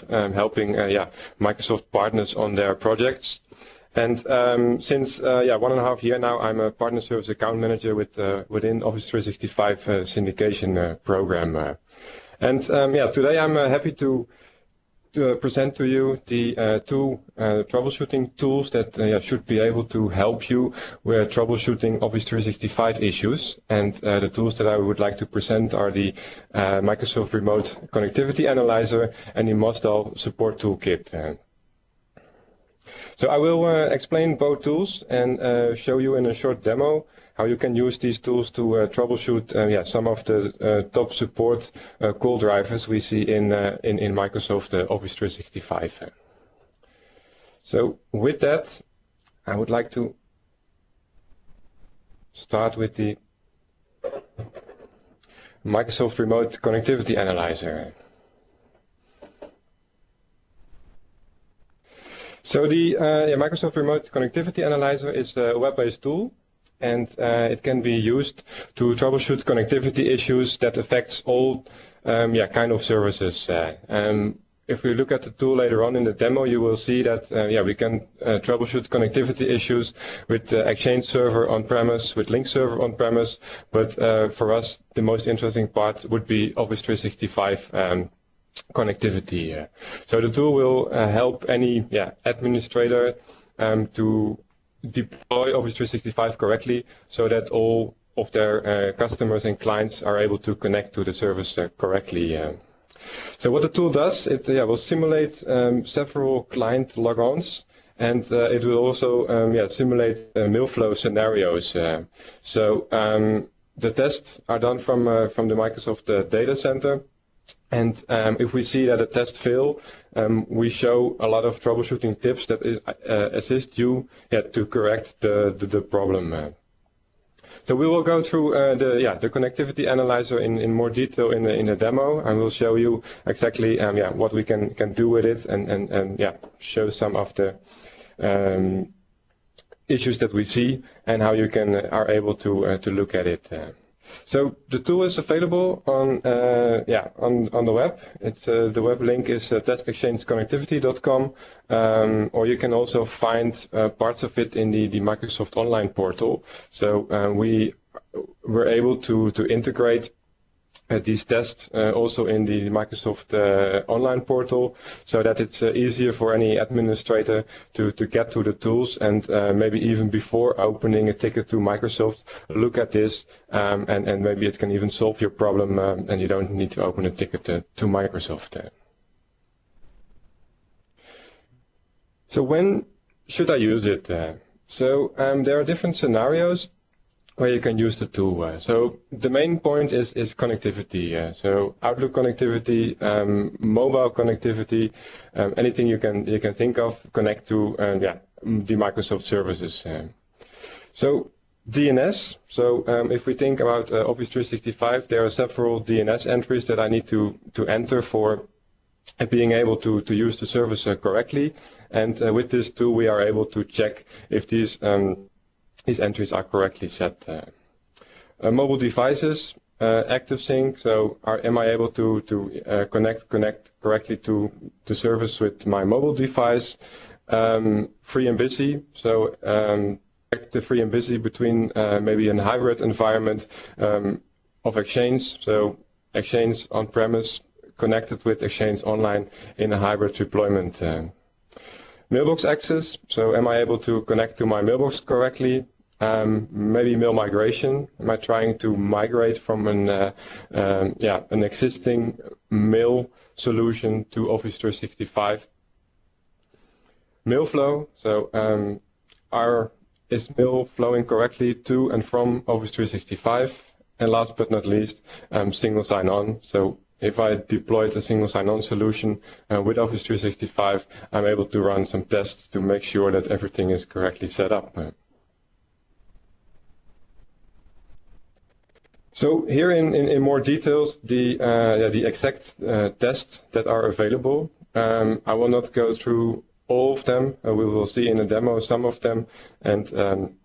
helping Microsoft partners on their projects. And since 1.5 years now, I'm a partner service account manager within Office 365 syndication program. Today I'm happy to present to you the two troubleshooting tools that should be able to help you with troubleshooting Office 365 issues. And the tools that I would like to present are the Microsoft Remote Connectivity Analyzer and the Mosdal Support Toolkit. So I will explain both tools and show you in a short demo how you can use these tools to troubleshoot some of the top support call drivers we see in Microsoft Office 365. So with that, I would like to start with the Microsoft Remote Connectivity Analyzer. So the Microsoft Remote Connectivity Analyzer is a web-based tool, and it can be used to troubleshoot connectivity issues that affects all kind of services. If we look at the tool later on in the demo, you will see that we can troubleshoot connectivity issues with Exchange Server on-premise, with Link Server on-premise, but for us the most interesting part would be Office 365 connectivity. So the tool will help any administrator to deploy Office 365 correctly so that all of their customers and clients are able to connect to the service correctly. So what the tool does, it will simulate several client logons, and it will also simulate mail flow scenarios. The tests are done from the Microsoft Data Center. And if we see that a test fails, we show a lot of troubleshooting tips that assist you to correct the problem. So we will go through the connectivity analyzer in more detail in the demo, and we'll show you exactly what we can do with it, and show some of the issues that we see and how you are able to look at it. So the tool is available on the web. It's the web link is testexchangeconnectivity.com, or you can also find parts of it in the Microsoft Online portal. So we were able to integrate these tests also in the Microsoft Online portal, so that it's easier for any administrator to get to the tools, and maybe even before opening a ticket to Microsoft, look at this, and maybe it can even solve your problem, and you don't need to open a ticket to Microsoft. So when should I use it? There are different scenarios where you can use the tool. So the main point is connectivity. So Outlook connectivity, mobile connectivity, anything you can think of, connect to the Microsoft services. So DNS. So if we think about Office 365, there are several DNS entries that I need to enter for being able to use the service correctly. And with this tool, we are able to check if these entries are correctly set. Mobile devices, ActiveSync, so am I able to connect correctly to the service with my mobile device? Free and busy, so the free and busy between maybe a hybrid environment of Exchange, so Exchange on-premise connected with Exchange Online in a hybrid deployment. Mailbox access, so am I able to connect to my mailbox correctly? Maybe mail migration. Am I trying to migrate from an existing mail solution to Office 365? Mail flow. So is mail flowing correctly to and from Office 365? And last but not least, single sign-on. So if I deployed a single sign-on solution with Office 365, I'm able to run some tests to make sure that everything is correctly set up. So here in more details, the exact tests that are available. I will not go through all of them. We will see in the demo some of them, and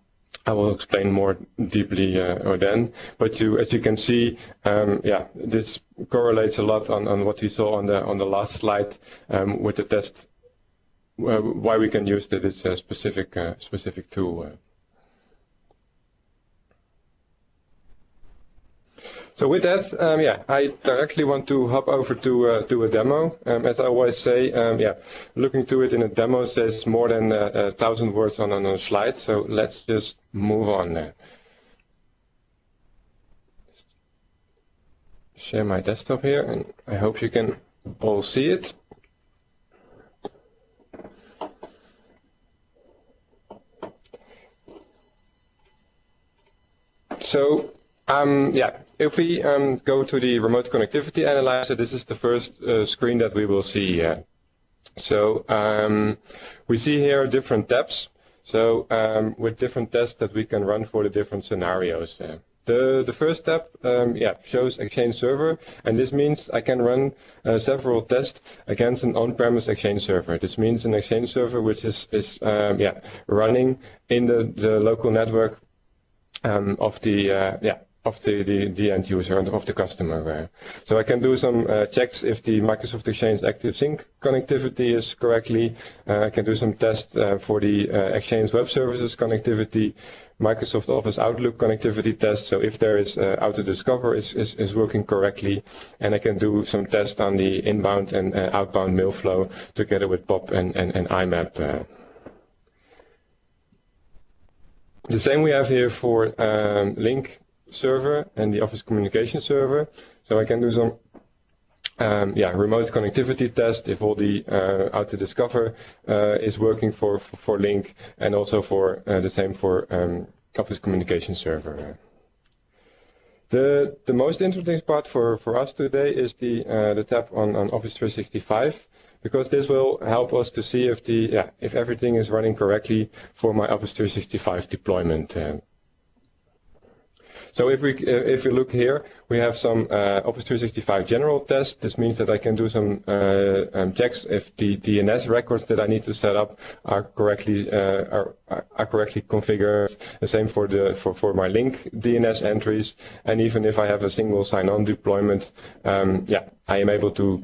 I will explain more deeply or then. But as you can see, yeah, this correlates a lot on what we saw on the last slide with the test. Why we can use this specific tool. So with that, yeah, I directly want to hop over to a demo. As I always say, yeah, looking to it in a demo says more than 1,000 words on a slide. So let's just move on. Share my desktop here, and I hope you can all see it. So yeah, if we go to the remote connectivity analyzer, this is the first screen that we will see. So we see here different tabs. So with different tests that we can run for the different scenarios. The first tab, yeah, shows Exchange Server, and this means I can run several tests against an on-premise Exchange Server. This means an Exchange Server which is yeah, running in the local network of the yeah, of the end user and of the customer. So I can do some checks if the Microsoft Exchange Active Sync connectivity is correctly. I can do some tests for the Exchange Web Services connectivity, Microsoft Office Outlook connectivity test. So if there is Auto-Discover is working correctly, and I can do some tests on the inbound and outbound mail flow together with POP and IMAP. The same we have here for Link server and the Office Communication server. So I can do some yeah, remote connectivity test if all the Auto-Discover is working for Link, and also for the same for Office Communication server. The most interesting part for us today is the tab on Office 365. Because this will help us to see if everything is running correctly for my Office 365 deployment. So if we look here, we have some Office 365 general tests. This means that I can do some checks if the DNS records that I need to set up are correctly configured. The same for my Link DNS entries, and even if I have a single sign-on deployment, yeah, I am able to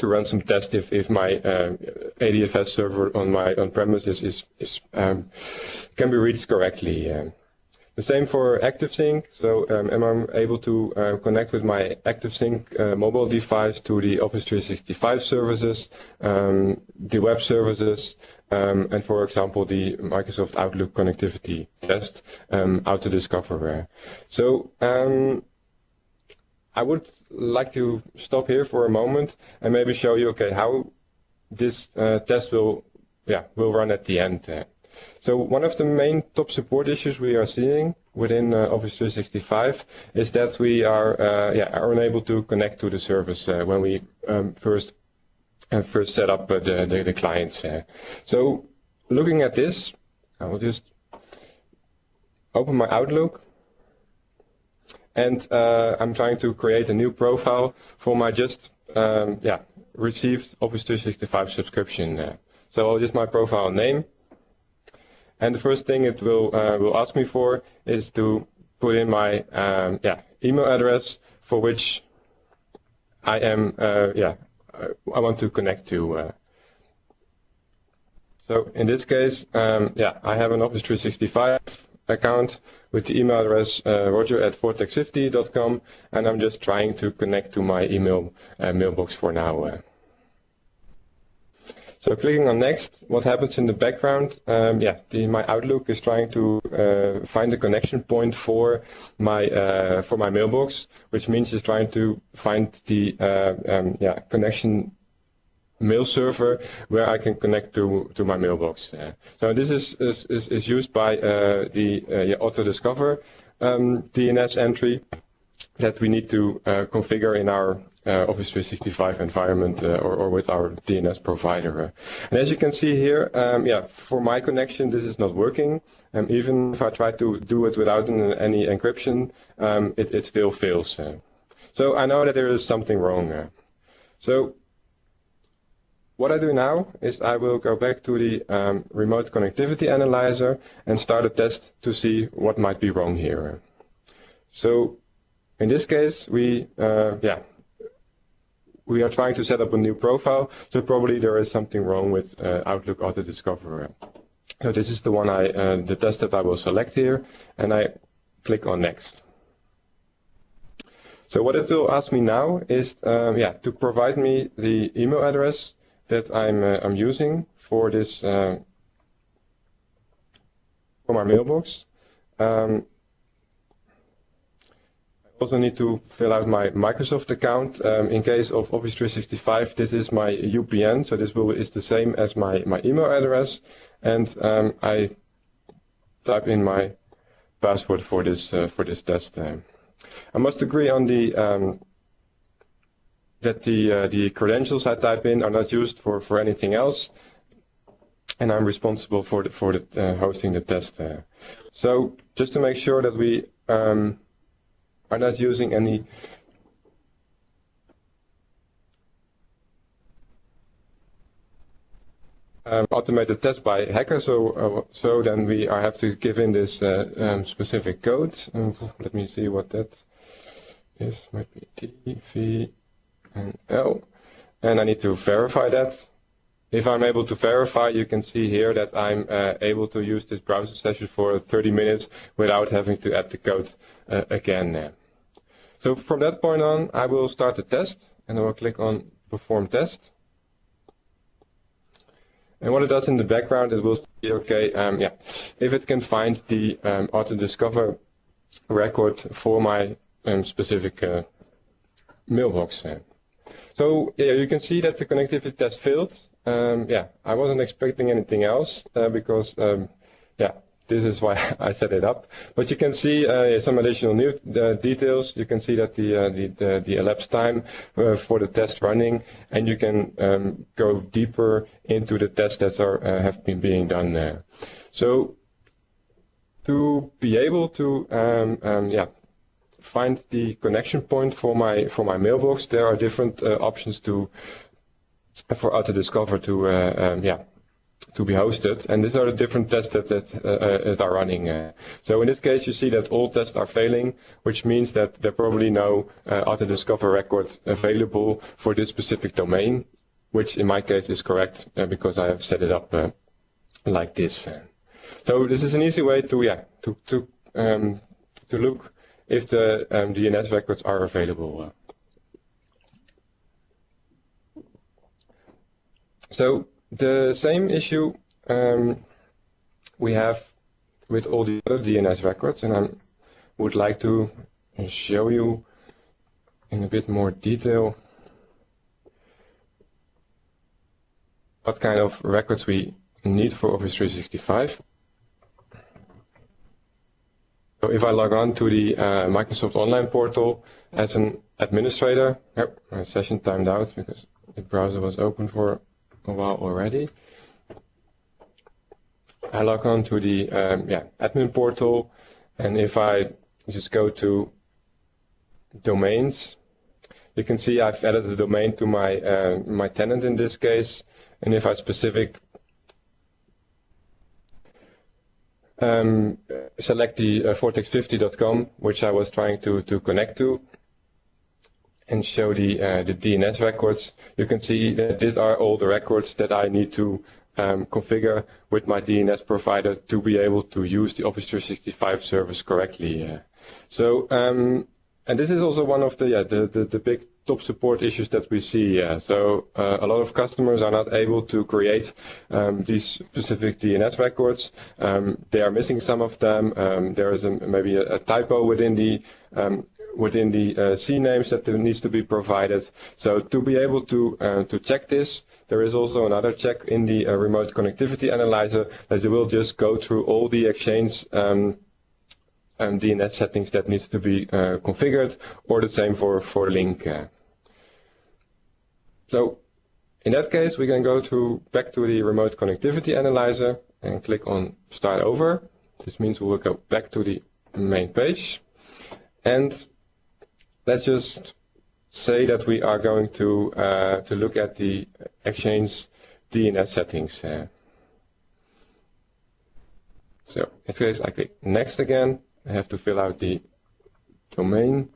run some tests if my ADFS server on my on-premise can be reached correctly. The same for ActiveSync. So am I able to connect with my ActiveSync mobile device to the Office 365 services, the web services, and for example the Microsoft Outlook connectivity test, Auto-Discover. So I would like to stop here for a moment and maybe show you, okay, how this test will run at the end. So one of the main top support issues we are seeing within Office 365 is that we are unable to connect to the service when we first set up the clients. So looking at this, I will just open my Outlook. And I'm trying to create a new profile for my just received Office 365 subscription. So I'll just my profile name, and the first thing it will ask me for is to put in my email address for which I am I want to connect to. So in this case, I have an Office 365 account with the email address roger@vortex50.com, and I'm just trying to connect to my email mailbox for now. So clicking on next, what happens in the background? My Outlook is trying to find a connection point for my mailbox, which means it's trying to find the connection mail server where I can connect to my mailbox. So this is used by the Auto-Discover DNS entry that we need to configure in our Office 365 environment or with our DNS provider. And as you can see here, for my connection this is not working. Even if I try to do it without any encryption, it still fails. So I know that there is something wrong. So what I do now is I will go back to the remote connectivity analyzer and start a test to see what might be wrong here. So in this case, we are trying to set up a new profile, so probably there is something wrong with Outlook Auto Discover. So this is the one the test that I will select here, and I click on Next. So what it will ask me now is to provide me the email address that I'm using for this for my mailbox. I also need to fill out my Microsoft account. In case of Office 365, this is my UPN, so this is the same as my email address, and I type in my password for this test. I must agree on that the credentials I type in are not used for anything else, and I'm responsible for hosting the test. So just to make sure that we are not using any automated test by hackers, so then we have to give in this specific code. Let me see what that is. Might be T, V, and L, and I need to verify that. If I'm able to verify, you can see here that I'm able to use this browser session for 30 minutes without having to add the code again. So from that point on, I will start the test, and I will click on Perform Test. And what it does in the background, it will see, okay, if it can find the Auto Discover record for my specific mailbox. So you can see that the connectivity test failed. I wasn't expecting anything else because this is why I set it up. But you can see some additional new details. You can see that the elapsed time for the test running, and you can go deeper into the tests that have been being done there. So to be able to find the connection point for my mailbox, there are different options for Auto Discover to be hosted, and these are the different tests that are running. So in this case, you see that all tests are failing, which means that there are probably no Auto Discover record available for this specific domain, which in my case is correct because I have set it up like this. So this is an easy way to look if the DNS records are available. So the same issue we have with all the other DNS records, and I would like to show you in a bit more detail what kind of records we need for Office 365. So if I log on to the Microsoft Online portal as an administrator, my session timed out because the browser was open for a while already. I log on to the admin portal, and if I just go to domains, you can see I've added the domain to my tenant in this case, and if I select the vortex50.com, which I was trying to connect to, and show the DNS records, you can see that these are all the records that I need to configure with my DNS provider to be able to use the Office 365 service correctly. And this is also one of the big top support issues that we see. So a lot of customers are not able to create these specific DNS records. They are missing some of them. There is maybe a typo within the C names that needs to be provided. So to be able to check this, there is also another check in the remote connectivity analyzer that you will just go through all the Exchange DNS settings that needs to be configured, or the same for link. So in that case, we can go back to the remote connectivity analyzer and click on Start Over. This means we will go back to the main page, and let's just say that we are going to look at the Exchange DNS settings. So in this case, I click Next again. I have to fill out the domain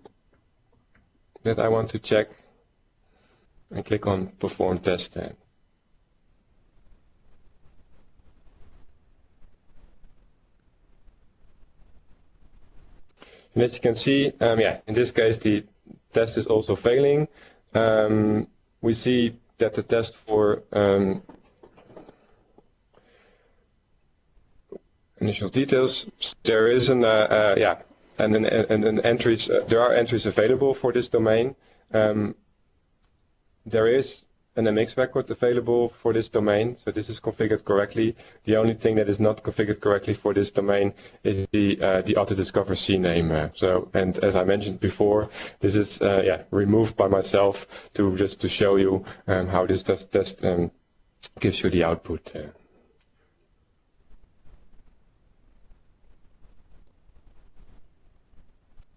that I want to check, and click on Perform Test. And as you can see, in this case the test is also failing. We see that the test for initial details, there is an entries. There are entries available for this domain. There is an MX record available for this domain, so this is configured correctly. The only thing that is not configured correctly for this domain is the AutoDiscover CNAME. And as I mentioned before, this is removed by myself to show you how this test gives you the output.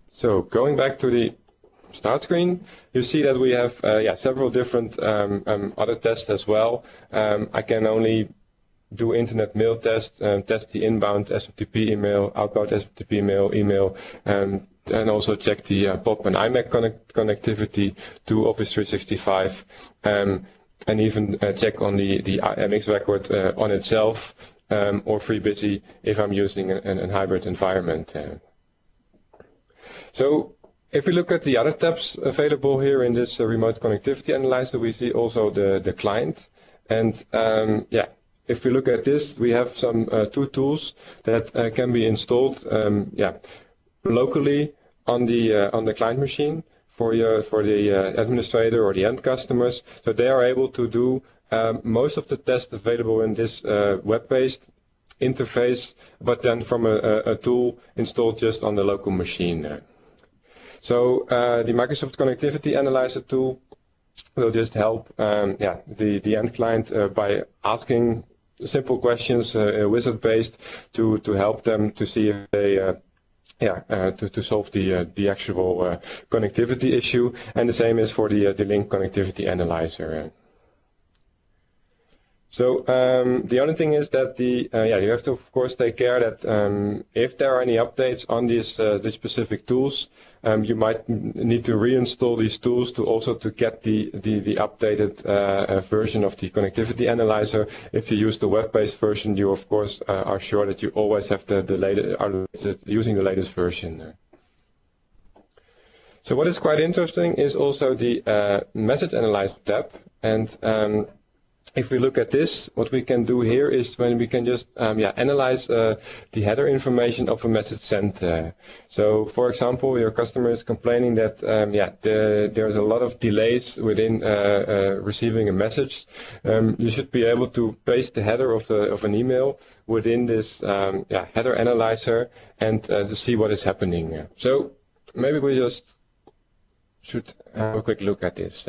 So going back to the start screen, you see that we have several different other tests as well. I can only do internet mail test, test the inbound SMTP email, outbound SMTP email, and also check the POP and IMAC connectivity to Office 365, and even check on the MX record on itself, or FreeBusy if I'm using a hybrid environment. So if we look at the other tabs available here in this remote connectivity analyzer, we see also the client. And if we look at this, we have some two tools that can be installed locally on the client machine for the administrator or the end customers. So they are able to do most of the tests available in this web-based interface, but then from a tool installed just on the local machine. So the Microsoft Connectivity Analyzer tool will just help the end client by asking simple questions, wizard-based, to help them to see if they to solve the actual connectivity issue. And the same is for the link connectivity analyzer. So the only thing is that you have to of course take care that if there are any updates on these specific tools, you might need to reinstall these tools to get the updated version of the connectivity analyzer. If you use the web-based version, you of course are sure that you always have using the latest version. So what is quite interesting is also the message analyzer tab, and if we look at this, what we can do here is when we can just analyze the header information of a message sent. So, for example, your customer is complaining that there's a lot of delays within receiving a message. You should be able to paste the header of an email within this header analyzer and to see what is happening. So maybe we just should have a quick look at this.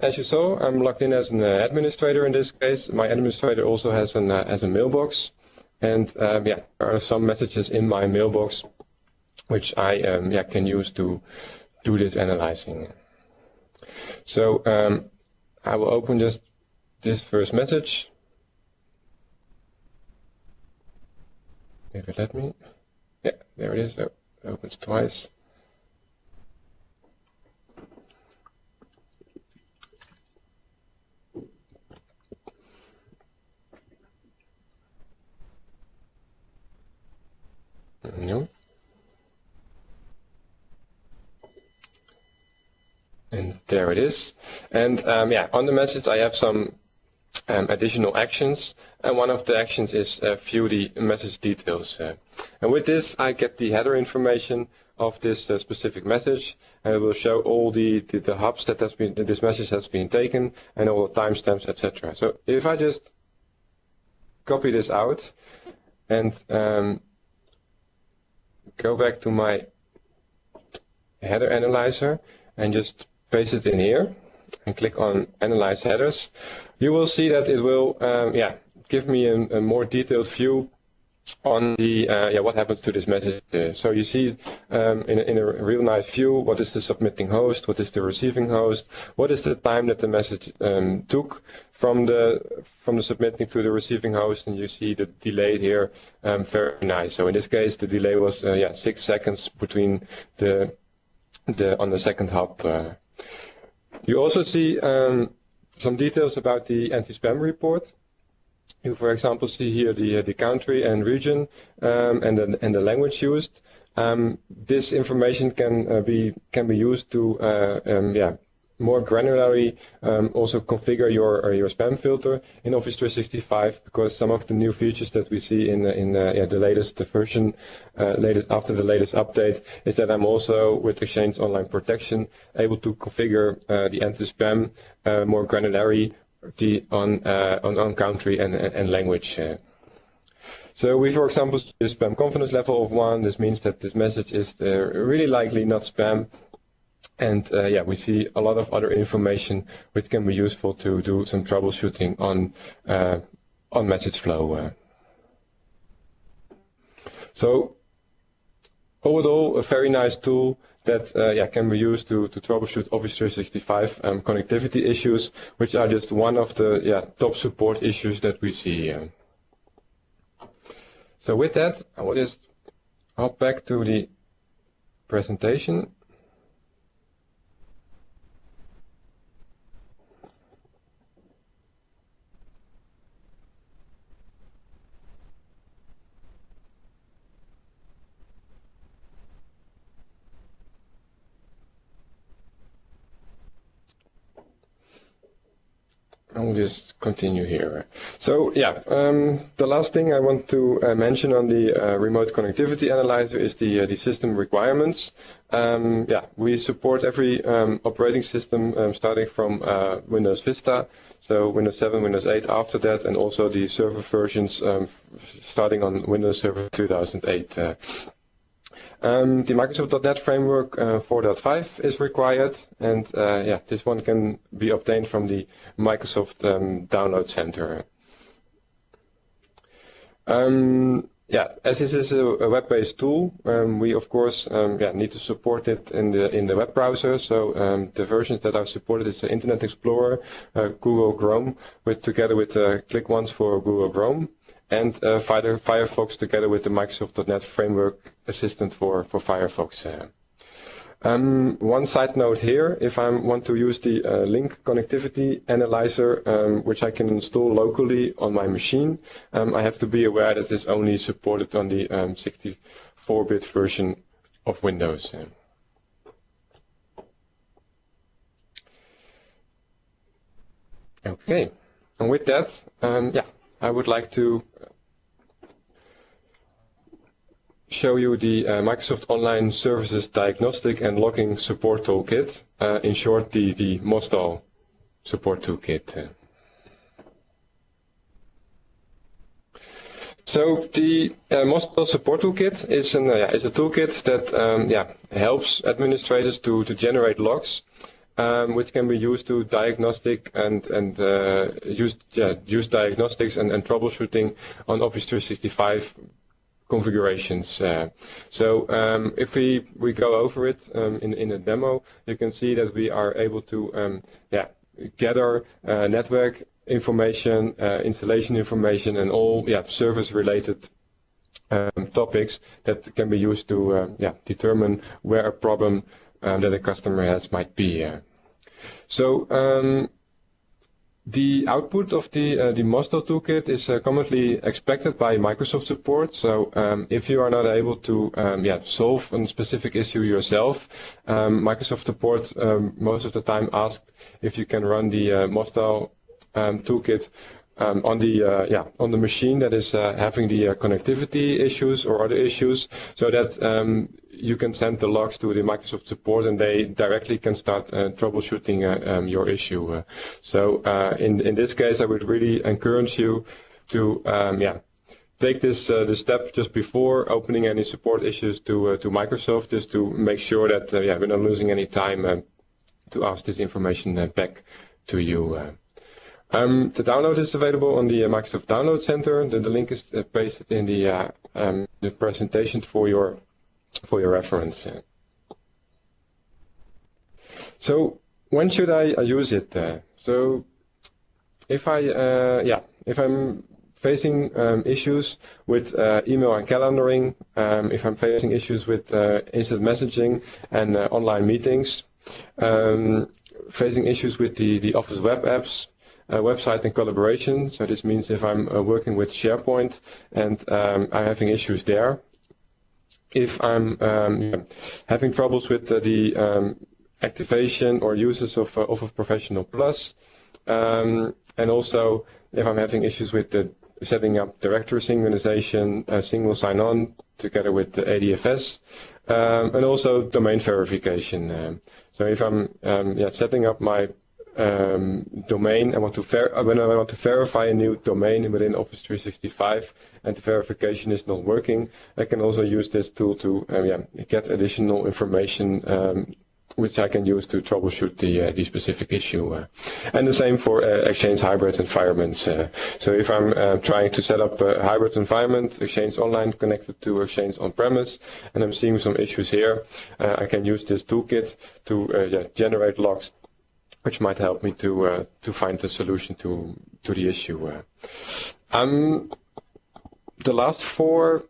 As you saw, I'm logged in as an administrator in this case. My administrator also has a mailbox, and there are some messages in my mailbox which I can use to do this analyzing. So I will open just this first message. If it let me. Yeah, there it is. So it opens twice. No. And there it is. And on the message I have some additional actions, and one of the actions is view the message details. And with this I get the header information of this specific message, and it will show all the hubs that this message has been taken, and all the timestamps, etc. So if I just copy this out and go back to my header analyzer and just paste it in here and click on Analyze Headers, you will see that it will give me a more detailed view on the what happens to this message. So you see in a real nice view what is the submitting host, what is the receiving host, what is the time that the message took from the submitting to the receiving host, and you see the delay here, very nice. So in this case the delay was 6 seconds between on the second hop. You also see some details about the anti-spam report. You, for example, see here the country and region and the language used. This information can be used to more granularly also configure your spam filter in Office 365, because some of the new features that we see in the latest version, after the latest update, is that I'm also with Exchange Online Protection able to configure the anti-spam more granularly on country and language. So we, for example, see a spam confidence level of 1. This means that this message is really likely not spam. And we see a lot of other information which can be useful to do some troubleshooting on message flow. So overall, a very nice tool that can be used to troubleshoot Office 365 connectivity issues, which are just one of the top support issues that we see. So with that, I will just hop back to the presentation. I'll just continue here. So the last thing I want to mention on the remote connectivity analyzer is the system requirements. We support every operating system starting from Windows Vista, so Windows 7, Windows 8 after that, and also the server versions starting on Windows Server 2008. The Microsoft.NET Framework 4.5 is required, and this one can be obtained from the Microsoft Download Center. As this is a web-based tool, we of course need to support it in the web browser. So the versions that are supported is the Internet Explorer, Google Chrome, together with ClickOnce for Google Chrome, and Firefox together with the Microsoft.NET Framework Assistant for Firefox. One side note here, if I want to use the link connectivity analyzer, which I can install locally on my machine, I have to be aware that it's only supported on the 64-bit version of Windows. Okay, and with that, I would like to show you the Microsoft Online Services Diagnostic and Logging Support Toolkit, in short the Mostal Support Toolkit. So the Mostal Support Toolkit is a toolkit that helps administrators to generate logs, which can be used to diagnostic and use diagnostics and troubleshooting on Office 365 configurations. If we go over it in a demo, you can see that we are able to gather network information, installation information, and all service-related topics that can be used to determine where a problem that a customer has might be. The output of the Mostal toolkit is commonly expected by Microsoft support. So if you are not able to solve a specific issue yourself, Microsoft support most of the time asks if you can run the Mostal toolkit on the machine that is having the connectivity issues or other issues, so that you can send the logs to the Microsoft support and they directly can start troubleshooting your issue. In this case, I would really encourage you to take this step just before opening any support issues to Microsoft, just to make sure that we're not losing any time to ask this information back to you. The download is available on the Microsoft Download Center. The link is pasted in the presentation for your reference. So when should I use it? So if I'm facing issues with email and calendaring, if I'm facing issues with instant messaging and online meetings, facing issues with the Office web apps, website and collaboration. So this means if I'm working with SharePoint and I'm having issues there, if I'm having troubles with the activation or uses of Office Professional Plus, and also if I'm having issues with the setting up directory synchronization, single sign-on together with the ADFS, and also domain verification. So if I'm setting up my domain, when I want to verify a new domain within Office 365 and the verification is not working, I can also use this tool to get additional information which I can use to troubleshoot the specific issue. And the same for Exchange hybrid environments. So if I'm trying to set up a hybrid environment, Exchange Online connected to Exchange on-premise, and I'm seeing some issues here, I can use this toolkit to generate logs which might help me to find the solution to the issue. The last four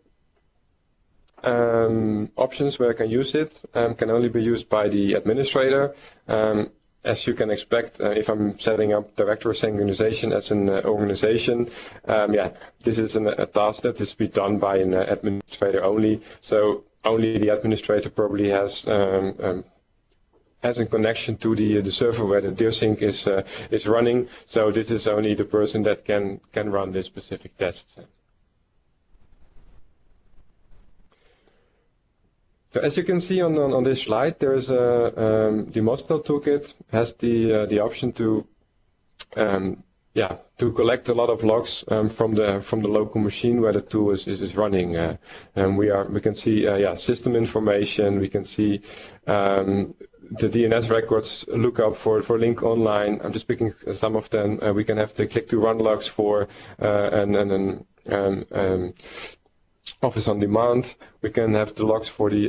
options where I can use it can only be used by the administrator. As you can expect, if I'm setting up directory synchronization as an organization, this is a task that is to be done by an administrator only. So only the administrator probably has a connection to the server where the DirSync is running. So this is only the person that can run this specific test. So as you can see on this slide, there's the Mostel toolkit has the option to collect a lot of logs from the local machine where the tool is running. And we can see system information. We can see the DNS records lookup for link online. I'm just picking some of them. We can have the click to run logs for Office on Demand. We can have the logs for the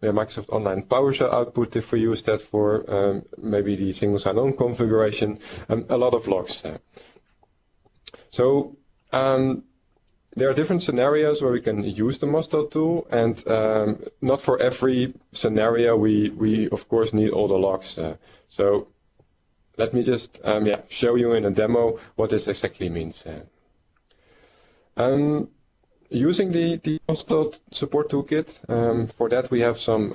Microsoft Online PowerShell output if we use that for maybe the single sign-on configuration. A lot of logs. So there are different scenarios where we can use the Mostel tool, and not for every scenario we of course need all the logs. So let me just show you in a demo what this exactly means. Using the Mostel support toolkit, for that we have some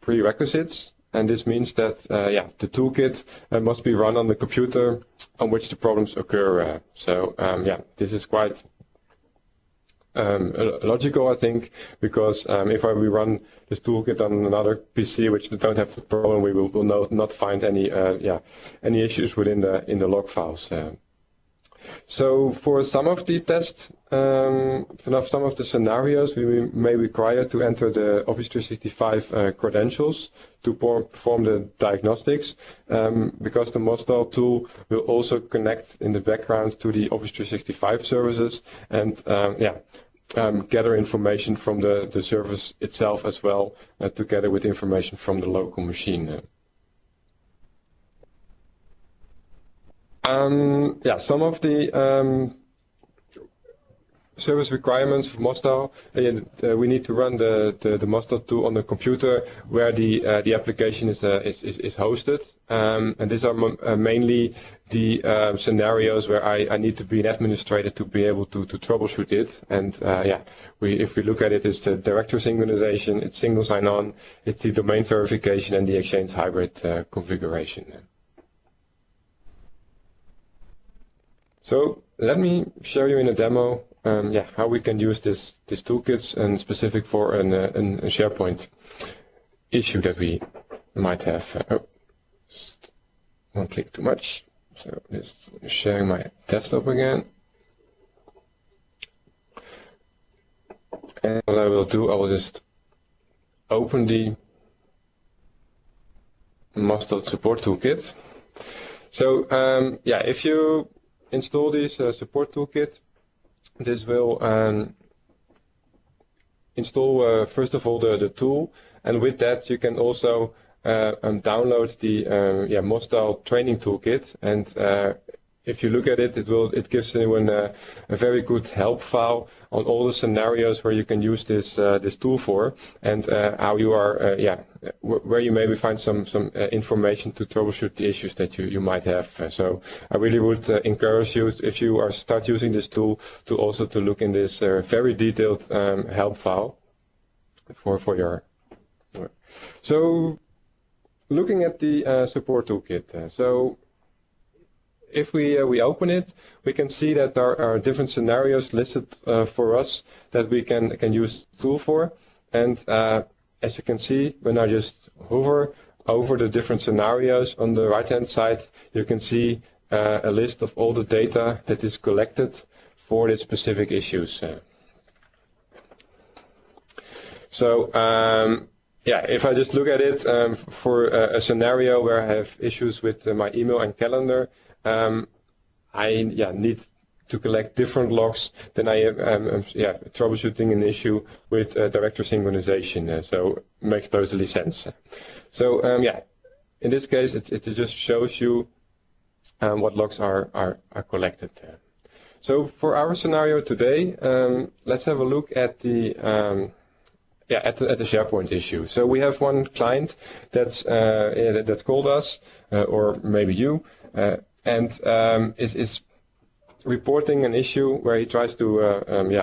prerequisites, and this means that the toolkit must be run on the computer on which the problems occur. This is quite logical, I think, because if we run this toolkit on another PC which don't have the problem, we will not find any issues within the log files. So for some of the tests, some of the scenarios, we may require to enter the Office 365 credentials to perform the diagnostics, because the Mostel tool will also connect in the background to the Office 365 services and gather information from the service itself as well, together with information from the local machine. Some of the service requirements for Mostel, we need to run the Mostel tool on the computer where the application is hosted, and these are mainly the scenarios where I need to be an administrator to be able to troubleshoot it. And if we look at it, it's the directory synchronization, it's single sign-on, it's the domain verification, and the Exchange hybrid configuration. So let me show you in a demo how we can use these toolkits, and specific for a SharePoint issue that we might have. One click too much. So just sharing my desktop again. And what I will do, I will just open the Mostel support toolkit. So if you install this support toolkit, this will install first of all the tool, and with that you can also download the Mostal training toolkit, and if you look at it, it gives anyone a very good help file on all the scenarios where you can use this tool for, and how you are where you maybe find some information to troubleshoot the issues that you might have. So I really would encourage you, if you are start using this tool, to also to look in this very detailed help file for your work. So looking at the support toolkit, so if we open it, we can see that there are different scenarios listed for us that we can use the tool for. And as you can see, when I just hover over the different scenarios on the right-hand side, you can see a list of all the data that is collected for the specific issues. If I just look at it for a scenario where I have issues with my email and calendar, I need to collect different logs than I am troubleshooting an issue with directory synchronization. So it makes totally sense. So in this case, it just shows you what logs are collected. So for our scenario today, let's have a look at the at the SharePoint issue. So we have one client that's called us, or maybe you, and is reporting an issue where he tries to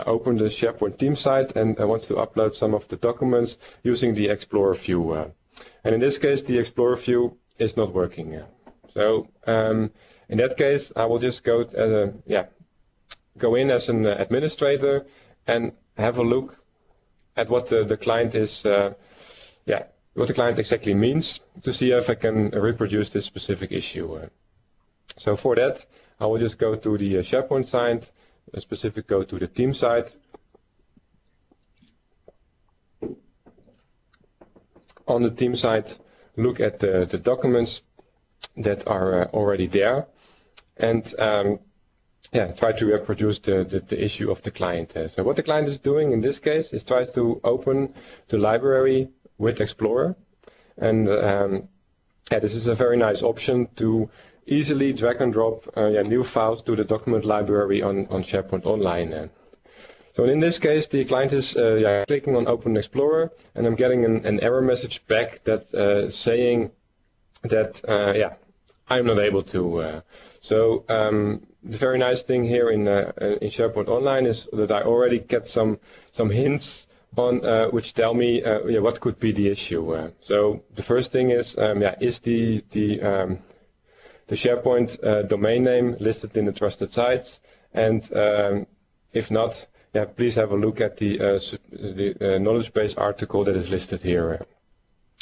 open the SharePoint team site and wants to upload some of the documents using the Explorer view. And in this case, the Explorer view is not working. So in that case, I will just go in as an administrator and have a look at what the client is, what the client exactly means, to see if I can reproduce this specific issue. So for that, I will just go to the SharePoint site, go to the team site. On the team site, look at the documents that are already there, and try to reproduce the issue of the client. So what the client is doing in this case is tries to open the library with Explorer, and this is a very nice option to easily drag and drop new files to the document library on SharePoint Online. So in this case, the client is clicking on Open Explorer, and I'm getting an error message back that saying that I'm not able to. So the very nice thing here in SharePoint Online is that I already get some hints on which tell me what could be the issue. So the first thing is the SharePoint domain name listed in the trusted sites, and if not, please have a look at the knowledge base article that is listed here.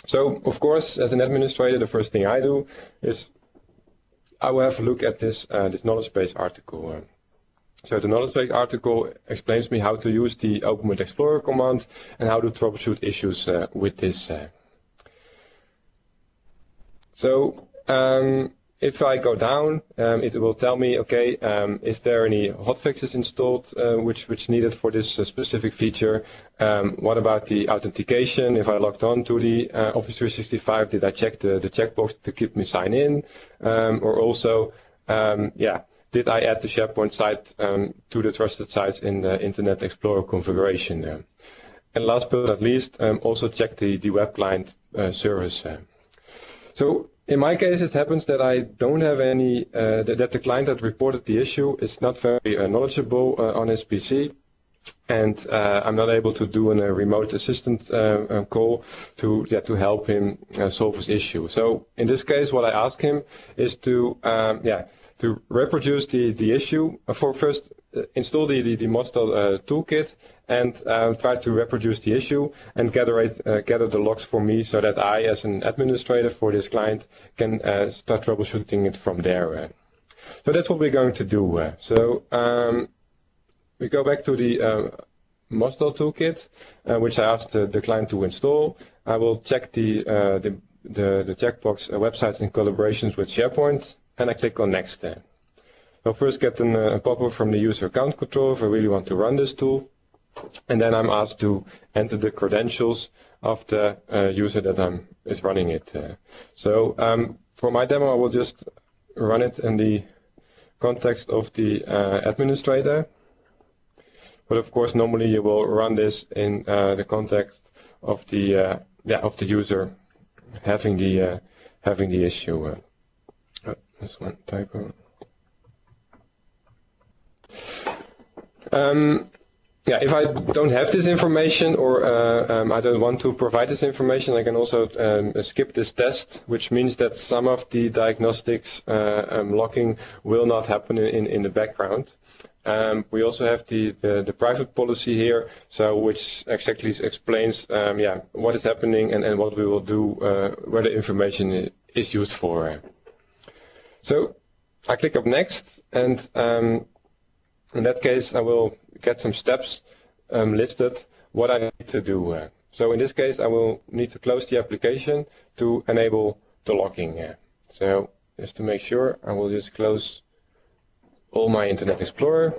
So of course, as an administrator, the first thing I do is I will have a look at this knowledge base article. So the knowledge base article explains me how to use the Open with Explorer command and how to troubleshoot issues with this. So if I go down, it will tell me, okay, is there any hotfixes installed which needed for this specific feature? What about the authentication? If I logged on to the Office 365, did I check the checkbox to keep me sign in? Or also, did I add the SharePoint site to the trusted sites in the Internet Explorer configuration? And last but not least, also check the web client service. So in my case, it happens that I don't have any, that the client that reported the issue is not very knowledgeable on his PC, and I'm not able to do a remote assistant call to help him solve his issue. So in this case, what I ask him is to reproduce the issue. First, install the Mostal toolkit and try to reproduce the issue and gather the logs for me, so that I, as an administrator for this client, can start troubleshooting it from there. So that's what we're going to do. So we go back to the Mostal toolkit, which I asked the client to install. I will check the checkbox websites and collaborations with SharePoint, and I click on Next. I'll first get a pop-up from the user account controller if I really want to run this tool. And then I'm asked to enter the credentials of the user that is running it. So for my demo, I will just run it in the context of the administrator. But of course, normally you will run this in the context of the user having the issue. This one typo. If I don't have this information or I don't want to provide this information, I can also skip this test, which means that some of the diagnostics logging will not happen in the background. We also have the private policy here, so which exactly explains what is happening and what we will do, where the information is used for. So I click up next, and in that case I will get some steps listed what I need to do. So in this case I will need to close the application to enable the logging. So just to make sure, I will just close all my Internet Explorer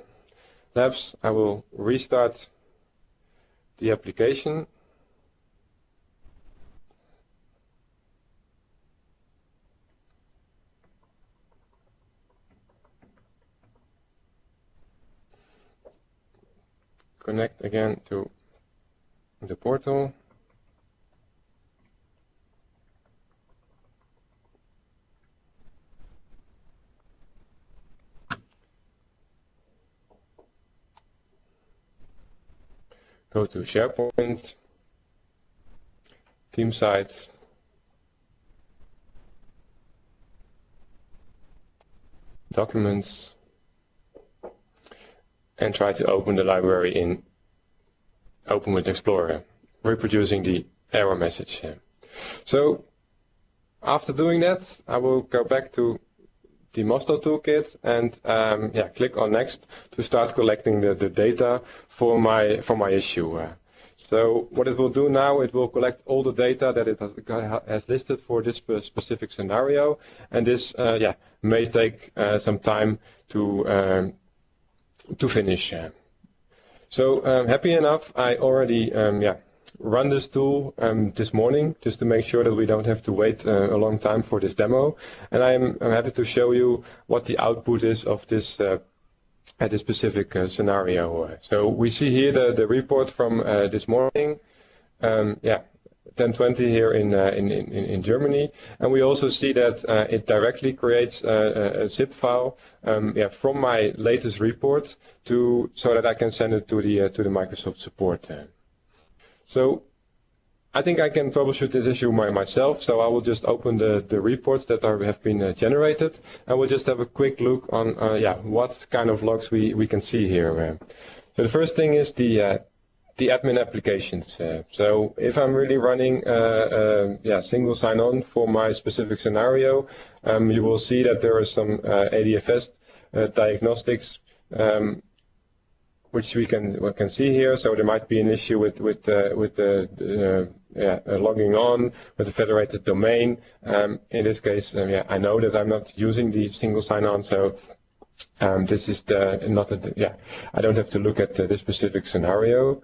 labs. I will restart the application. Connect again to the portal. Go to SharePoint, team site, documents, and try to open the library in Open with Explorer, reproducing the error message. So after doing that, I will go back to the Mosto toolkit and click on next to start collecting the data for my issue. So what it will do now, it will collect all the data that it has listed for this specific scenario, and this may take some time to finish. So happy enough, I already run this tool this morning just to make sure that we don't have to wait a long time for this demo, and I'm happy to show you what the output is of this at this specific scenario. So we see here the report from this morning, 10:20 here in Germany, and we also see that it directly creates a zip file from my latest report so that I can send it to the Microsoft support. So I think I can troubleshoot this issue myself, so I will just open the reports that have been generated, and we'll just have a quick look on what kind of logs we can see here. So the first thing is the admin applications. So if I'm really running single sign-on for my specific scenario, you will see that there are some ADFS diagnostics which we can see here. So there might be an issue with logging on with the federated domain. In this case, I know that I'm not using the single sign-on, so this is I don't have to look at this specific scenario.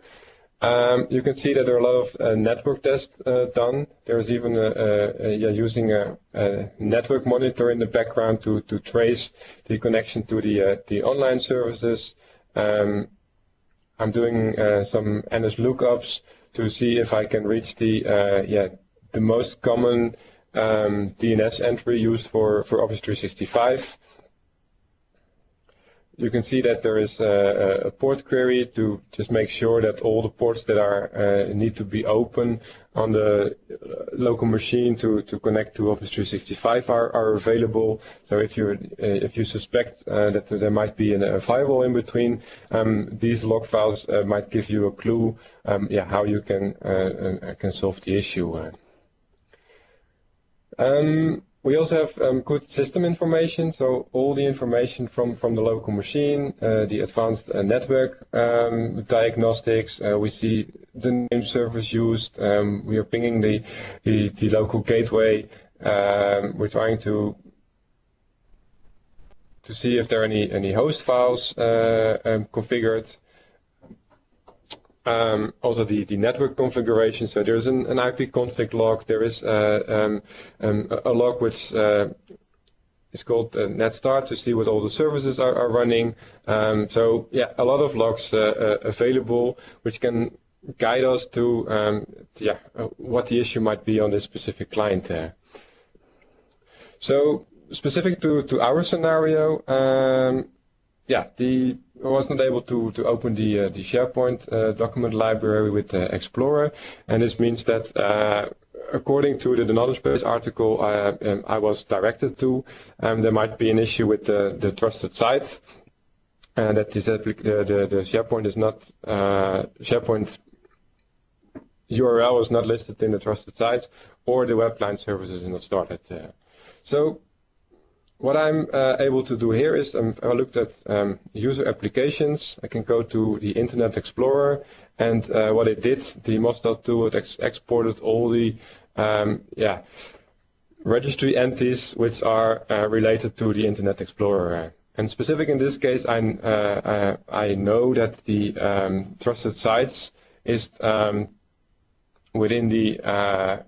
You can see that there are a lot of network tests done. There's even using a network monitor in the background to trace the connection to the online services. I'm doing some NS lookups to see if I can reach the most common DNS entry used for Office 365. You can see that there is a port query to just make sure that all the ports that need to be open on the local machine to connect to Office 365 are available. So if you suspect that there might be a firewall in between, these log files might give you a clue how you can solve the issue. We also have good system information, so all the information from the local machine, the advanced network diagnostics. We see the name servers used. We are pinging the local gateway. We're trying to to see if there are any host files configured. Also the network configuration. So there's an IP config log. There is a log which is called netstart to see what all the services are running. So yeah, a lot of logs available, which can guide us to what the issue might be on this specific client there. So specific to our scenario, I was not able to open the SharePoint document library with the Explorer, and this means that according to the knowledge base article I was directed to, there might be an issue with the trusted sites, and that is that the SharePoint is not SharePoint URL is not listed in the trusted sites, or the web client services is not started. So what I'm able to do here is I looked at user applications. I can go to the Internet Explorer, and what it did, the Mostat tool, it exported all the registry entities which are related to the Internet Explorer. And specific in this case, I know that the trusted sites is within the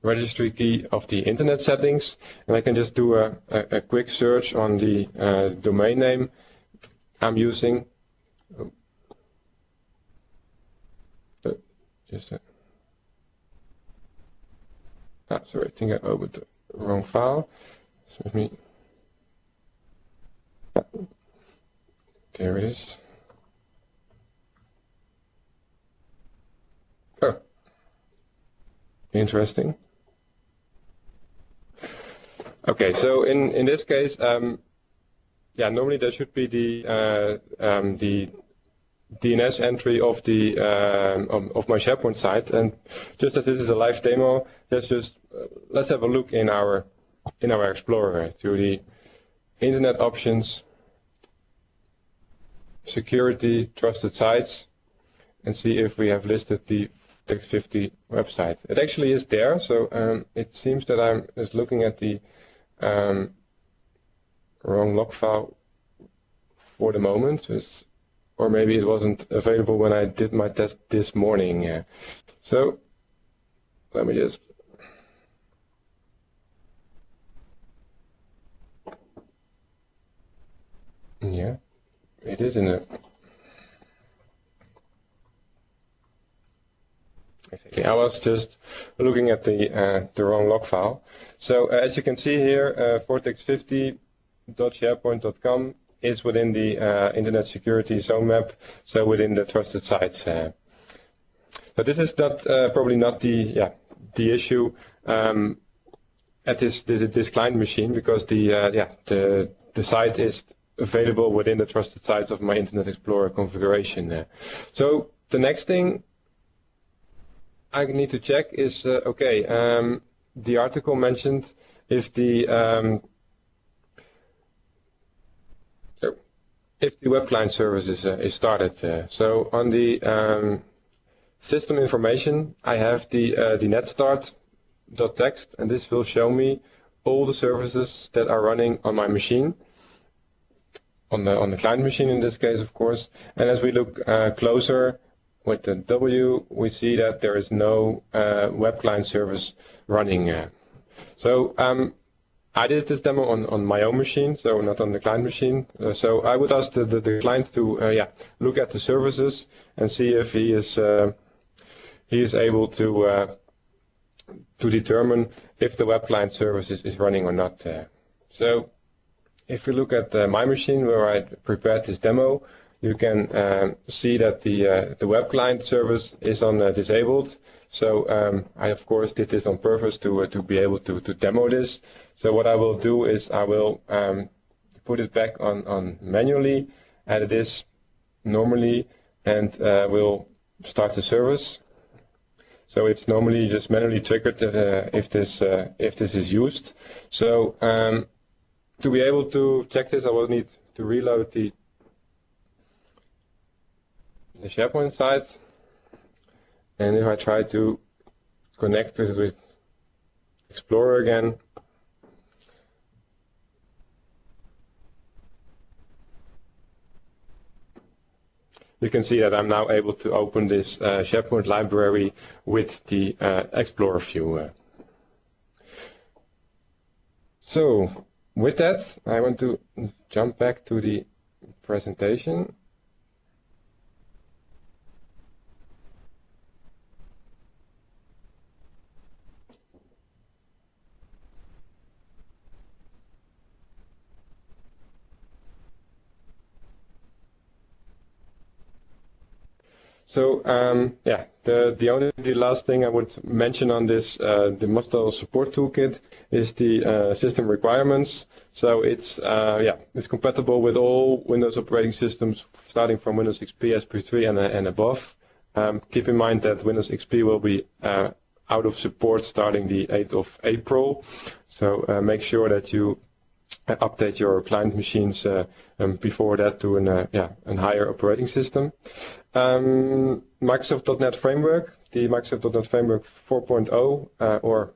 registry key of the internet settings, and I can just do a quick search on the domain name I'm using. Sorry, I think I opened the wrong file. So let me. There it is. Oh, interesting. Okay, so in this case, normally there should be the DNS entry of the of my SharePoint site, and just as this is a live demo, let's have a look in our Explorer to the Internet options, security, trusted sites, and see if we have listed the Text50 website. It actually is there, so it seems that I'm just looking at the wrong log file for the moment, or maybe it wasn't available when I did my test this morning. So let me just it is in the I was just looking at the wrong log file. So as you can see here, vortex50.sharepoint.com is within the Internet Security Zone Map, so within the trusted sites. But this is not probably not the issue at this client machine, because the site is available within the trusted sites of my Internet Explorer configuration. So the next thing I need to check is the article mentioned if the web client service is started. So on the system information, I have the netstart.txt, and this will show me all the services that are running on my machine, on the client machine in this case, of course. And as we look closer with the W, we see that there is no web client service running. So I did this demo on my own machine, so not on the client machine. So I would ask the client to look at the services and see if he is able to determine if the web client service is running or not. So if we look at my machine where I prepared this demo, you can see that the web client service is on disabled. So I of course did this on purpose to be able to demo this. So what I will do is I will put it back on manually, add this normally, and we'll start the service. So it's normally just manually triggered if this is used. So to be able to check this, I will need to reload the SharePoint site, and if I try to connect it with Explorer again, you can see that I'm now able to open this SharePoint library with the Explorer view. So with that, I want to jump back to the presentation. So yeah, the last thing I would mention on this, the Mustel support toolkit, is the system requirements. So it's it's compatible with all Windows operating systems starting from Windows XP, SP3 and above. Keep in mind that Windows XP will be out of support starting the 8th of April. So make sure that you update your client machines before that to a higher operating system. Microsoft.NET Framework, the Microsoft.NET Framework 4.0 or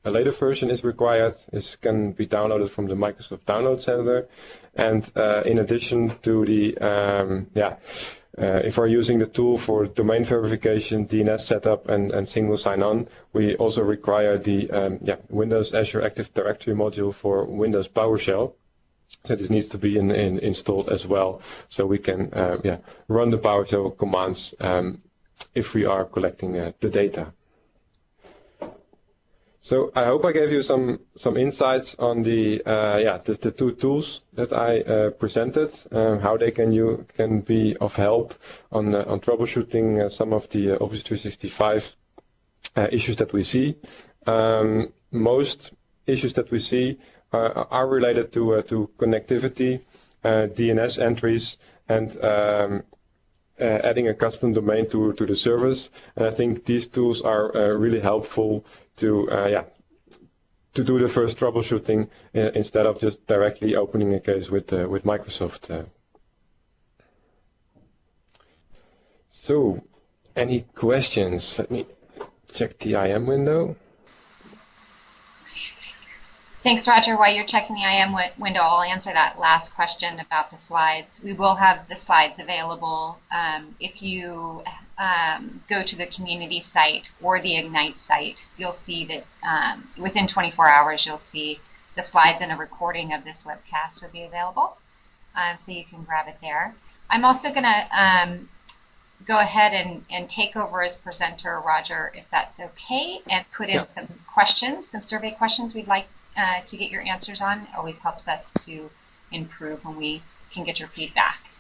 a later version is required. This can be downloaded from the Microsoft Download Center. And in addition to the, if we're using the tool for domain verification, DNS setup, and single sign-on, we also require the Windows Azure Active Directory module for Windows PowerShell. So this needs to be installed as well, so we can run the PowerShell commands if we are collecting the data. So I hope I gave you some insights on the two tools that I presented, how they can be of help on troubleshooting some of the Office 365 issues that we see. Most issues that we see are related to connectivity, DNS entries, and adding a custom domain to the service. And I think these tools are really helpful to do the first troubleshooting instead of just directly opening a case with Microsoft. So, any questions? Let me check the IM window. Thanks, Roger. While you're checking the IM window, I'll answer that last question about the slides. We will have the slides available if you go to the community site or the Ignite site. You'll see that within 24 hours, you'll see the slides and a recording of this webcast will be available, so you can grab it there. I'm also going to go ahead and take over as presenter, Roger, if that's okay, and put in some questions, some survey questions we'd like to get your answers on. It always helps us to improve when we can get your feedback.